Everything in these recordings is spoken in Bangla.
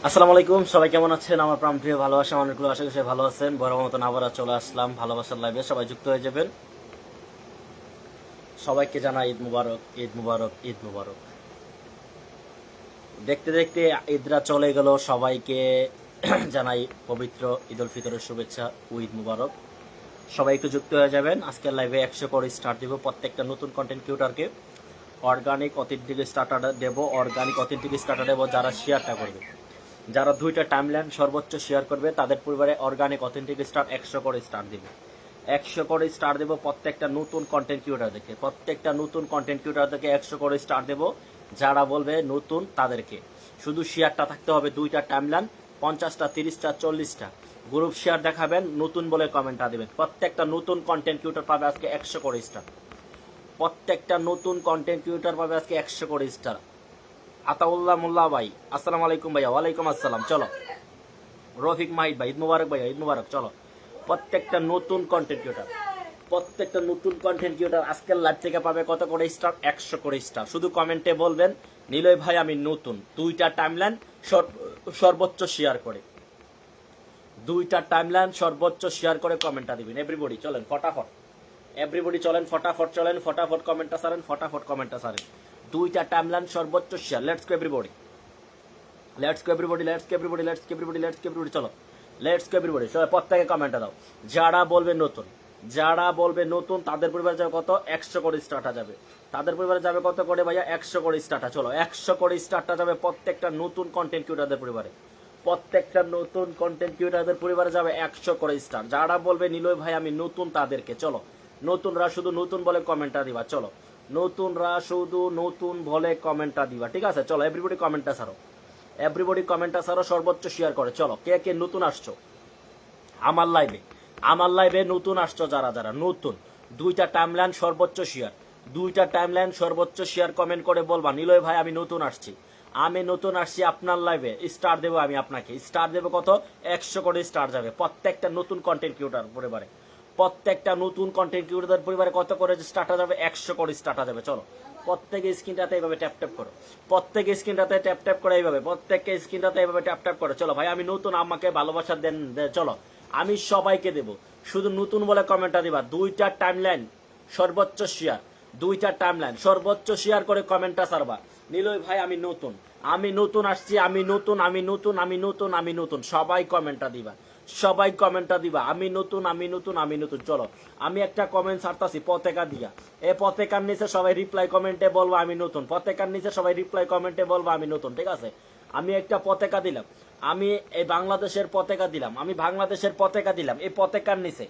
আসসালামু আলাইকুম, সবাই কেমন আছেন? আমার প্রিয় ভালোবাসা অনেকগুলো আশা করি ভালো আছেন। বড় মতন আবার চলে আসলাম ভালোবাসার লাইভে, সবাই যুক্ত হয়ে যাবেন। সবাইকে জানাই ঈদ মুবারক, ঈদ মুবারক, ঈদ মুবারক। দেখতে দেখতে ঈদরা চলে গেল, সবাইকে জানাই পবিত্র ঈদ উল ফিতরের শুভেচ্ছা ও ঈদ মুবারক। সবাই একটু যুক্ত হয়ে যাবেন। আজকের লাইভে 100 করে স্টার্ট দিব প্রত্যেকটা নতুন কন্টেন্ট ক্রিয়েটরকে। অর্গানিক অথেন্টিক স্টার্টার দেব, অর্গানিক অথেন্টিক স্টার্টার দেব যারা শেয়ারটা করবে, যারা 2টা টাইমলাইন সর্বোচ্চ শেয়ার করবে তাদের পরিবারে অর্গানিক অথেন্টিক স্টার 100 করে স্টার দিব। 100 করে স্টার দেব প্রত্যেকটা নতুন কন্টেন্ট ক্রিয়েটরদেরকে, প্রত্যেকটা নতুন কন্টেন্ট ক্রিয়েটরদেরকে 100 করে স্টার দেব। যারা বলবে নতুন তাদেরকে শুধু শেয়ারটা থাকতে হবে, 2টা টাইমলাইন 50টা 30টা 40টা গ্রুপ শেয়ার দেখাবেন, নতুন বলে কমেন্টটা দেবেন। প্রত্যেকটা নতুন কন্টেন্ট ক্রিয়েটর পাবে আজকে 100 করে স্টার। প্রত্যেকটা নতুন কন্টেন্ট ক্রিয়েটর পাবে আজকে 100 করে স্টার। আতাউল্লাহ মোল্লা ভাই, আসসালামু আলাইকুম ভাইয়া। ওয়ালাইকুম আসসালাম। চলো রফিক মাহিদ ভাই, ঈদ মুবারক ভাইয়া, ঈদ মুবারক। চলো প্রত্যেকটা নতুন কন্টেন্ট ক্রিয়েটর, প্রত্যেকটা নতুন কন্টেন্ট ক্রিয়েটর আজকের লাইভ থেকে পাবে কত করে স্টার? 100 করে স্টার। শুধু কমেন্টে বলবেন নিলয় ভাই আমি নতুন, 2টা টাইমলাইন সর্বোচ্চ শেয়ার করে, 2টা টাইমলাইন সর্বোচ্চ শেয়ার করে কমেন্টটা দিবেন। এভরিবডি চলেন ফটাফট, এভরিবডি চলেন ফটাফট, চলেন ফটাফট কমেন্টটা সারেন, ফটাফট কমেন্টটা সারেন। 2টা টাইমলাইন সর্বোচ্চ share. Let's go everybody, let's go everybody, let's go everybody, let's go everybody, let's go everybody. চলো লেটস গো এভরিবডি। সবাই প্রত্যেকে কমেন্টটা দাও। যারা বলবে নতুন, যারা বলবে নতুন তাদের পরিবারে যাবে কত? 100 করে স্টার্টটা যাবে। তাদের পরিবারে যাবে কত করে ভাইয়া? 100 করে স্টার্টটা। চলো 100 করে স্টার্টটা যাবে প্রত্যেকটা নতুন কন্টেন্ট ক্রিয়েটরদের পরিবারে, প্রত্যেকটা নতুন কন্টেন্ট ক্রিয়েটরদের পরিবারে যাবে 100 করে স্টার। যারা বলবে নিলয় ভাই আমি নতুন তাদেরকে, চলো নতুনরা শুধু নতুন বলে কমেন্টটা দিবা। চলো নতুনরা শুধু নতুন বলে কমেন্টটা দিবা, ঠিক আছে? চলো এভরিবডি কমেন্টটা ছাড়ো, এভরিবডি কমেন্টটা ছাড়ো, সর্বোচ্চ শেয়ার করে। চলো কে কে নতুন আসছো আমার লাইভে, আমার লাইভে নতুন আসছো যারা যারা নতুন, 2টা টাইমলাইন সর্বোচ্চ শেয়ার, 2টা টাইমলাইন সর্বোচ্চ শেয়ার কমেন্ট করে বলবা নিলয় ভাই আমি নতুন আসছি, আমি নতুন আসছি আপনার লাইভে। স্টার দেবো আমি আপনাকে, স্টার দেবো কত? 100 করে স্টার যাবে প্রত্যেকটা নতুন কন্টেন্ট ক্রিয়েটর পরিবারে, প্রত্যেকটা নতুন কন্টেন্ট ক্রিয়েটর পরিবারে কত করে স্টার্টা যাবে? 100 করে স্টার্টা যাবে। চলো প্রত্যেকে স্ক্রিনটাতে এইভাবে ট্যাপ ট্যাপ করো, প্রত্যেকে স্ক্রিনটাতে ট্যাপ ট্যাপ করে এইভাবে, প্রত্যেককে স্ক্রিনটাতে এইভাবে ট্যাপ ট্যাপ করো। চলো ভাই আমি নতুন, আমাকে ভালোবাসা দেন। চলো আমি সবাইকে দেব, শুধু নতুন বলে কমেন্টটা দিবা। 2টা টাইমলাইন সর্বোচ্চ শেয়ার, 2টা টাইমলাইন সর্বোচ্চ শেয়ার করে কমেন্টটা ছাড়বা নিলয় ভাই আমি নতুন, আমি নতুন আসছি, আমি নতুন, আমি নতুন, আমি নতুন, আমি নতুন। সবাই কমেন্টটা দিবা, সবাই কমেন্টটা দিবা আমি নতুন, আমি নতুন, আমি নতুন। চলো আমি একটা কমেন্ট ছাড়তাছি পতাকা দিয়া, এই পতাকার নিচে সবাই রিপ্লাই কমেন্টে বলবো আমি নতুন, পতাকার নিচে সবাই রিপ্লাই কমেন্টে বলবো আমি নতুন, ঠিক আছে? আমি একটা পতাকা দিলাম, আমি এই বাংলাদেশের পতাকা দিলাম, আমি বাংলাদেশের পতাকা দিলাম, এই পতাকার নিচে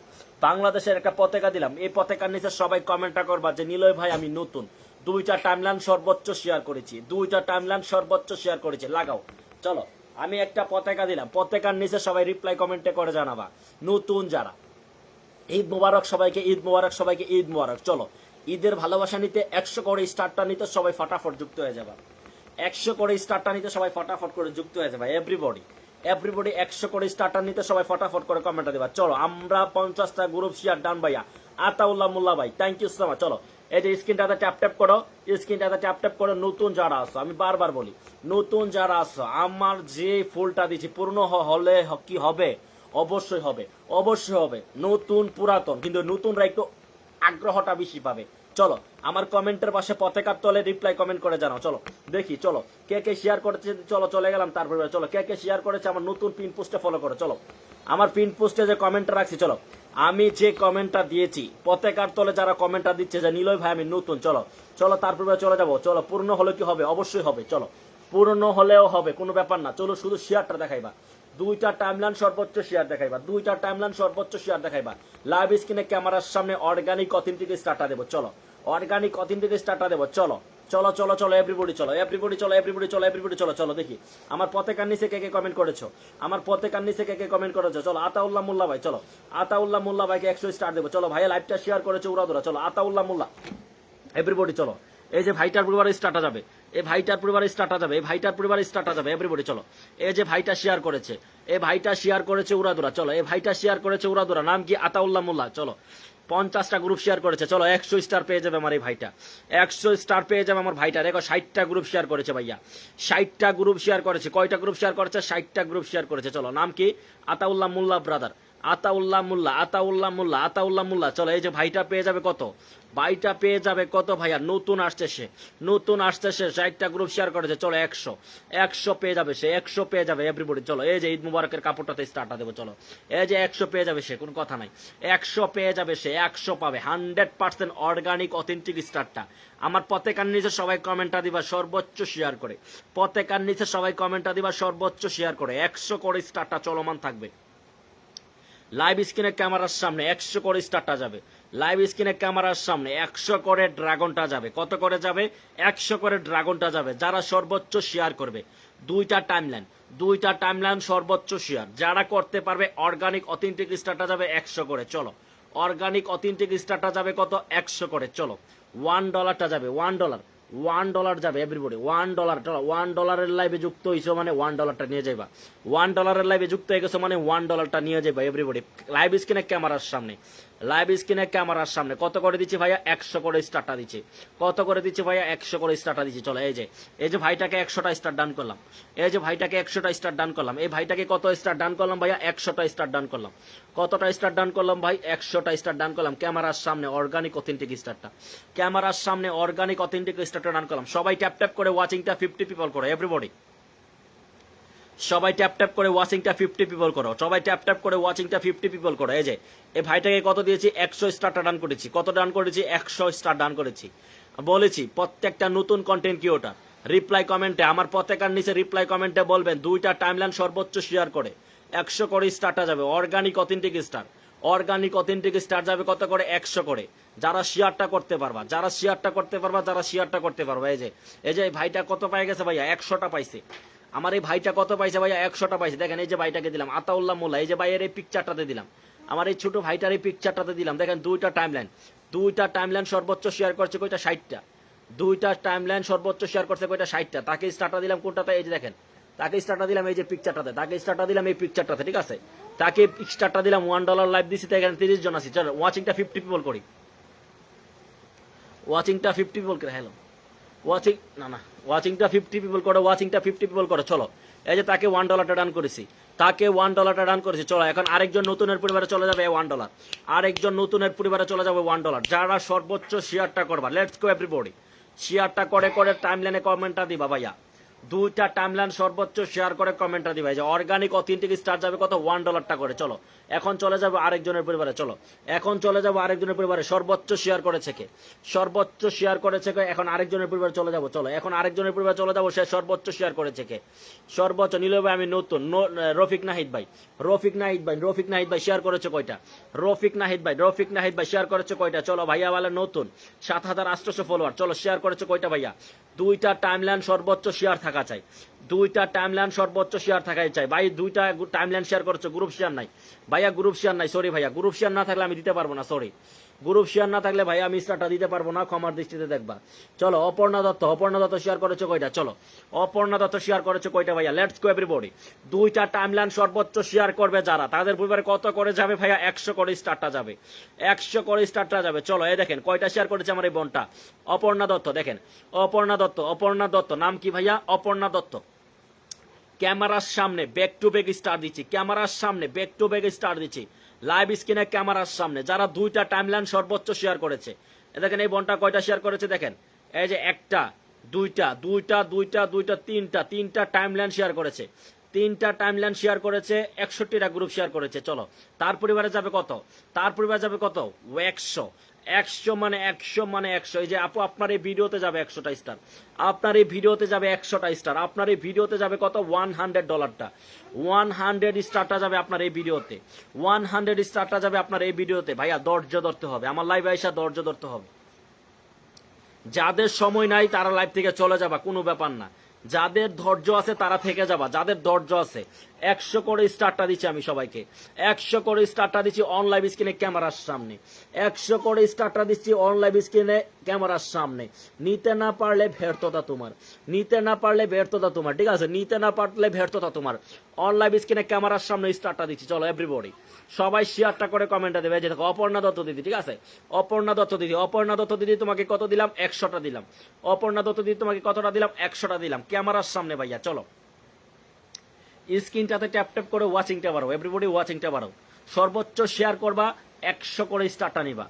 বাংলাদেশের একটা পতাকা দিলাম, এই পতাকার নিচে সবাই কমেন্টটা করবা যে নিলয় ভাই আমি নতুন, 2টা টাইমলাইন সর্বোচ্চ শেয়ার করেছি, 2টা টাইমলাইন সর্বোচ্চ শেয়ার করেছি, লাগাও। চলো আমি একটা পতাকা দিলাম, পতাকার নিচে সবাই রিপ্লাই কমেন্টে করে জানাবা নতুন যারা। ঈদ মুবারক সবাইকে, ঈদ মুবারক সবাইকে, ঈদ মুবারক। চলো ঈদের ভালোবাসা নিতে 100 করে স্টারটা নিতে সবাই ফটাফট যুক্ত হয়ে যাবা, 100 করে স্টারটা নিতে সবাই ফটাফট করে যুক্ত হয়ে যাবে। এভরিবডি, এভরিবডি 100 করে স্টারটা নিতে সবাই ফটাফট করে কমেন্টটা দেবা। চলো আমরা 50টা গ্রুপ শেয়ার ডান ভাইয়া, আতাউল্লাহ মোল্লা ভাই, থ্যাংক ইউ সো মাচ। চলো এই যে স্ক্রিনটাতে ট্যাপ ট্যাপ করো, স্ক্রিনটাতে ট্যাপ ট্যাপ করো। নতুন যারা আসো, আমি বারবার বলি নতুন যারা আসো, আমার যে ফুলটা দিচ্ছি পূর্ণ হলে কি হবে? অবশ্যই হবে, অবশ্যই হবে। নতুন পুরাতন, কিন্তু নতুনরা একটু আগ্রহটা বেশি পাবে। চলো আমার কমেন্টের পাশে পতাকার তলে রিপ্লাই কমেন্ট করে জানাও। চলো দেখি, চলো কে কে শেয়ার করেছে। চলো চলে গেলাম তারপরে, চলো কে কে শেয়ার করেছে আমার নতুন পিন পোস্টে ফলো করো। চলো আমার পিন পোস্টে যে কমেন্টটা রাখছি, চলো আমি যে কমেন্টটা দিয়েছি পতাকার তলে যারা কমেন্টটা দিচ্ছে যে নিলয় ভাই আমি নতুন, চলো চলো তারপরে চলে যাবো। চলো পূর্ণ হলে কি হবে? অবশ্যই হবে। চলো পূর্ণ হলেও হবে, কোনো ব্যাপার না। চলো শুধু শেয়ারটা দেখাইবা, 2টা টাইমলাইন সর্বোচ্চ শেয়ার দেখাইবা, 2টা টাইমলাইন সর্বোচ্চ শেয়ার দেখাইবা। লাইভ স্ক্রিনে ক্যামেরার সামনে অর্গানিক অথেন্টিক স্টার্টটা দেবো। চলো অর্গানিক অথেন্টিক স্টার্টটা দেবো। চলো চলো চলো চলো এভরিবডি, চলো এভরিবডি, চলো এভরিবডি, চলো এভরিবডি, চলো চলো দেখি আমার পতাকার নিচে কে কে কমেন্ট করেছো, আমার পতাকার নিচে কে কে কমেন্ট করেছো। চলো আতাউল্লাহ মোল্লা ভাই, চলো আতাউল্লাহ মোল্লা ভাইকে 100 স্টার দেবো। চলো ভাইয়া লাইভটা শেয়ার করেছো উড়াদুরা। চলো আতাউল্লাহ মোল্লা, এভরিবডি চলো। এই যে ভাইটার পরিবারে স্টার্টটা যাবে, এই ভাইটার পরিবারে স্টার্টটা যাবে, এই ভাইটার পরিবারে স্টার্টটা যাবে। এভরিবডি চলো, এই যে ভাইটা শেয়ার করেছে, এই ভাইটা শেয়ার করেছে উড়াদুরা। চলো এই ভাইটা শেয়ার করেছে উড়াদুরা, নাম কি? আতাউল্লাহ মোল্লা। চলো 50টা গ্রুপ শেয়ার করেছে, চলো 100 স্টার পেয়ে যাবে আমার এই ভাইটা, 100 স্টার পেয়ে যাবে আমার ভাইটা। দেখো 60টা গ্রুপ শেয়ার করেছে ভাইয়া, 60টা গ্রুপ শেয়ার করেছে। কয়টা গ্রুপ শেয়ার করেছে? 60টা গ্রুপ শেয়ার করেছে। চলো নাম কি? আতাউল্লাহ মোল্লা ব্রাদার, আতাউল্লাহ মোল্লা, আতাউল্লাহ মোল্লা, আতাউল্লাহ মোল্লা। চলো এই যে ভাইটা পেয়ে যাবে কত? ভাইটা পেয়ে যাবে কত ভাইয়া? নতুন আসছে সে, নতুন আসছে সে, 60টা গ্রুপ শেয়ার করেছে। চলো 100 পেয়ে যাবে সে, 100 পেয়ে যাবে এভরিবডি। চলো এই যে ঈদ মুবারকের কাপড়টাতে স্টারটা দেবো। চলো এই যে 100 পেয়ে যাবে সে, কোনো কথা নাই, 100 পেয়ে যাবে সে, 100 পাবে। 100% অর্গানিক অথেন্টিক স্টারটা। আমার পতাকার নিচে সবাই কমেন্টটা দিবা সর্বোচ্চ শেয়ার করে, পতাকার নিচে সবাই কমেন্টটা দিবা সর্বোচ্চ শেয়ার করে। 100 করে স্টারটা চলমান থাকবে। লাইভ স্ক্রিনে ক্যামেরার সামনে 100 করে স্টারটা যাবে, লাইভ স্ক্রিনে ক্যামেরার সামনে 100 করে ড্রাগনটা যাবে। কত করে যাবে? 100 করে ড্রাগনটা যাবে যারা সর্বোচ্চ শেয়ার করবে। দুইটা টাইমলাইন সর্বোচ্চ শেয়ার যারা করতে পারবে, অর্গানিক অথেন্টিক স্টারটা যাবে 100 করে। চলো অর্গানিক অথেন্টিক স্টারটা যাবে কত? 100 করে। চলো $1টা যাবে, $1 যাবে এভরিবডি, $1। $1 লাইভে যুক্ত হইছো মানে $1টা নিয়ে যাইবা, $1 লাইভে যুক্ত হয়ে গেছো মানে $1টা নিয়ে যাইবা এভরিবডি। লাইভ স্ক্রিনে ক্যামেরার সামনে, লাইভ স্ক্রিনে ক্যামেরার সামনে কত করে দিচ্ছি ভাইয়া? 100 করে স্টারটা দিচ্ছি। কত করে দিচ্ছি ভাইয়া? 100 করে স্টারটা দিচ্ছি। চলো এই যে ভাইটাকে 100টা স্টার ডান করলাম, এই যে ভাইটাকে 100টা স্টার ডান করলাম। এই ভাইটাকে কত স্টার ডান করলাম ভাইয়া? 100টা স্টার ডান করলাম। কতটা স্টার ডান করলাম ভাই? 100টা স্টার ডান করলাম। ক্যামেরার সামনে অর্গানিক অথেন্টিক স্টারটা, ক্যামেরার সামনে অর্গানিক অথেন্টিক স্টারটা ডান করলাম। সবাই ট্যাপ করে ওয়াচিংটা 50 পিপল করো এভরিবডি, সবাই ট্যাপ করে ওয়াচিংটা 50 পিপল করো, সবাই ট্যাপ করে ওয়াচিংটা 50 পিপল করো। এই যে এই ভাইটাকে কত দিয়েছি? 100 স্টারটা ডান করেছি। কত ডান করেছি? 100 স্টার ডান করেছি। বলেছি প্রত্যেকটা নতুন কন্টেন্ট ক্রিয়েটর রিপ্লাই কমেন্টে, আমার পতাকার নিচে রিপ্লাই কমেন্টে বলবেন দুইটা টাইমলাইন সর্বোচ্চ শেয়ার করে 100 করে স্টারটা যাবে। Organic authentic star, organic authentic star যাবে কত করে? 100 করে। যারা শেয়ারটা করতে পারবা, যারা শেয়ারটা করতে পারবা, যারা শেয়ারটা করতে পারবা। এই যে ভাইটা কত পাই গেছে ভাইয়া? 100টা পাইছে। আমার এই ভাইটা কত পাইছে ভাইয়া? 100টা পাইছে। দেখেন এই যে ভাইটাকে দিলাম আতাউল্লাহ মোল্লা, এই যে ভাইয়ের এই পিকচারটাতে দিলাম, আমার এই ছোট ভাইটার এই পিকচারটাতে দিলাম। দেখেন দুইটা টাইমলাইন সর্বোচ্চ শেয়ার করছে কয়টা? 60টা। দুইটা টাইমলাইন সর্বোচ্চ শেয়ার করছে কয়টা? 60টা। তাকে স্টারটা দিলাম কোনটাতে? এই যে দেখেন, তাকে স্টারটা দিলাম এই যে পিকচারটাতে, তাকে স্টারটা দিলাম এই পিকচারটাতে, ঠিক আছে? তাকে স্টারটা দিলাম, $1 লাইভ দিছি, এখানে 30 জন আছি। চলো ওয়াচিংটা 50 পিপল করি, ওয়াচিংটা 50 পিপল করে। হ্যালো ওয়াচিং, না ওয়াচিংটা 50 পিপল করো, ওয়াচিংটা 50 পিপল করো। চলো এই যে তাকে $1টা ডান করেছি, তাকে $1টা ডান করেছি। চলো এখন আরেকজন নতুনের পরিবারে চলে যাবে $1, আরেকজন নতুনের পরিবারে চলে যাবে $1। যারা সর্বোচ্চ শেয়ারটা করবা, লেটস গো এভরিবডি, শেয়ারটা করে টাইমলাইনে কমেন্টটা দিবা ভাইয়া। দুইটা টাইমলাইন সর্বোচ্চ শেয়ার করে কমেন্টটা দিবা। যে অর্গানিক অথেন্টিক স্টার যাবে কত? $1টা করে। চলো এখন চলে যাবো আরেকজনের পরিবারে, চলো এখন চলে যাবো আরেকজনের পরিবারে। সর্বোচ্চ শেয়ার করেছে কে? সর্বোচ্চ শেয়ার করেছে কে? এখন আরেকজনের পরিবারে চলে যাবো। চলো এখন আরেকজনের পরিবারে চলে যাবো, সে সর্বোচ্চ শেয়ার করেছে কে? সর্বোচ্চ নিল ভাই, আমি নতুন রফিক নাহিদ ভাই, রফিক নাহিদ ভাই শেয়ার করেছে কয়টা? রফিক নাহিদ ভাই শেয়ার করেছে কয়টা? চলো ভাইয়া বলে নতুন 7800 ফলোয়ার। চলো শেয়ার করেছে কয়টা ভাইয়া? দুইটা টাইমলাইন সর্বোচ্চ শেয়ার থাকা চাই, দুইটা টাইমলাইন সর্বোচ্চ শেয়ার থাকাই চাই ভাই। দুইটা টাইমলাইন শেয়ার করছো, গ্রুপ শেয়ার নাই ভাইয়া, গ্রুপ শেয়ার নাই, সরি ভাইয়া, গ্রুপ শেয়ার না থাকলে আমি দিতে পারবো না, সরি, গ্রুপ শেয়ার না থাকলে ভাইয়া আমি স্টারটা দিতে পারবো না, ক্ষমার দৃষ্টিতে দেখবা। চলো অপর্ণা দত্ত শেয়ার করেছো কয়টা? চলো অপর্ণা দত্ত শেয়ার করেছো কয়টা ভাইয়া? Let's go everybody. দুইটা টাইমলাইন সর্বোচ্চ শেয়ার করবে যারা, তাদের পরিবারে কত করে যাবে ভাইয়া? 100 করে স্টারটা যাবে, 100 করে স্টারটা যাবে। চলো এই দেখেন কয়টা শেয়ার করেছে আমার এই বোনটা অপর্ণা দত্ত। দেখেন অপর্ণা দত্ত, নাম কি ভাইয়া? অপর্ণা দত্ত। ক্যামেরার সামনে ব্যাক টু ব্যাক স্টার দিচ্ছি, ক্যামেরার সামনে ব্যাক টু ব্যাক স্টার দিচ্ছি লাইভ স্ক্রিনে ক্যামেরার সামনে। যারা দুইটা টাইমলাইন সর্বোচ্চ শেয়ার করেছে, দেখেন এই বোনটা কয়টা শেয়ার করেছে? দেখেন এই যে একটা, দুইটা, তিনটা টাইমলাইন শেয়ার করেছে, তিনটা টাইমলাইন শেয়ার করেছে, 61টা গ্রুপ শেয়ার করেছে। চলো তার পরিবারে যাবে কত? তার পরিবারে যাবে কত? 100 মানে 100। এই যে আপু আপনার এই ভিডিওতে যাবে 100টা স্টার, আপনার এই ভিডিওতে যাবে 100টা স্টার, আপনার এই ভিডিওতে যাবে কত? $100টা, 100 স্টারটা যাবে আপনার এই ভিডিওতে, 100 স্টারটা যাবে আপনার এই ভিডিওতে। ভাইয়া ধৈর্য ধরতে হবে, আমার লাইভে আইসা ধৈর্য ধরতে হবে। যাদের সময় নাই তারা লাইভ থেকে চলে যাবা, কোনো ব্যাপার না। যাদের ধৈর্য আছে তারা থেকে যাবা, যাদের ধৈর্য আছে। 100 করে স্টারটা দিচ্ছি আমি সবাইকে, 100 করে স্টারটা দিচ্ছি অন লাইভ স্ক্রিনে ক্যামেরার সামনে, 100 করে স্টারটা দিচ্ছি অন লাইভ স্ক্রিনে ক্যামেরার সামনে। নিতে না পারলে ব্যর্থতা তোমার, নিতে না পারলে ব্যর্থতা তোমার, ঠিক আছে, নিতে না পারলে ব্যর্থতা তোমার। অন লাইভ স্ক্রিনে ক্যামেরার সামনে স্টারটা দিচ্ছি, চলো এভরিবডি সবাই শেয়ারটা করে কমেন্টটা দেবে। যে দেখো অপর্ণা দত্ত দিদি, ঠিক আছে, অপর্ণা দত্ত দিদি, অপর্ণা দত্ত দিদি তোমাকে কত দিলাম, 100টা দিলাম। অপর্ণা দত্ত দিদি তোমাকে কতটা দিলাম, 100টা দিলাম ক্যামেরার সামনে ভাইয়া। চলো স্ক্রিনটাতে ট্যাপ ট্যাপ করে ওয়াচিংটা বাড়াও, এভরিবডি ওয়াচিংটা বাড়াও। সর্বোচ্চ শেয়ার করবা, 100 করে স্টারটা নিবা।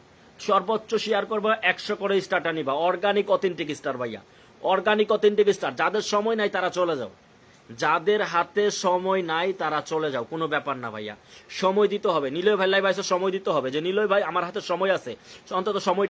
সর্বোচ্চ শেয়ার করবা, 100 করে স্টারটা নিবা। অর্গানিক অথেন্টিক স্টার ভাইয়া, অর্গানিক অথেন্টিক স্টার। যাদের সময় নাই তারা চলে যাও, যাদের হাতে সময় নাই তারা চলে যাও, কোনো ব্যাপার না ভাইয়া, সময় দিতে হবে। নিলয় ভাই লাইভ সময় দিতে হবে, যে নিলয় ভাই আমার হাতে সময় আছে, অন্তত সময়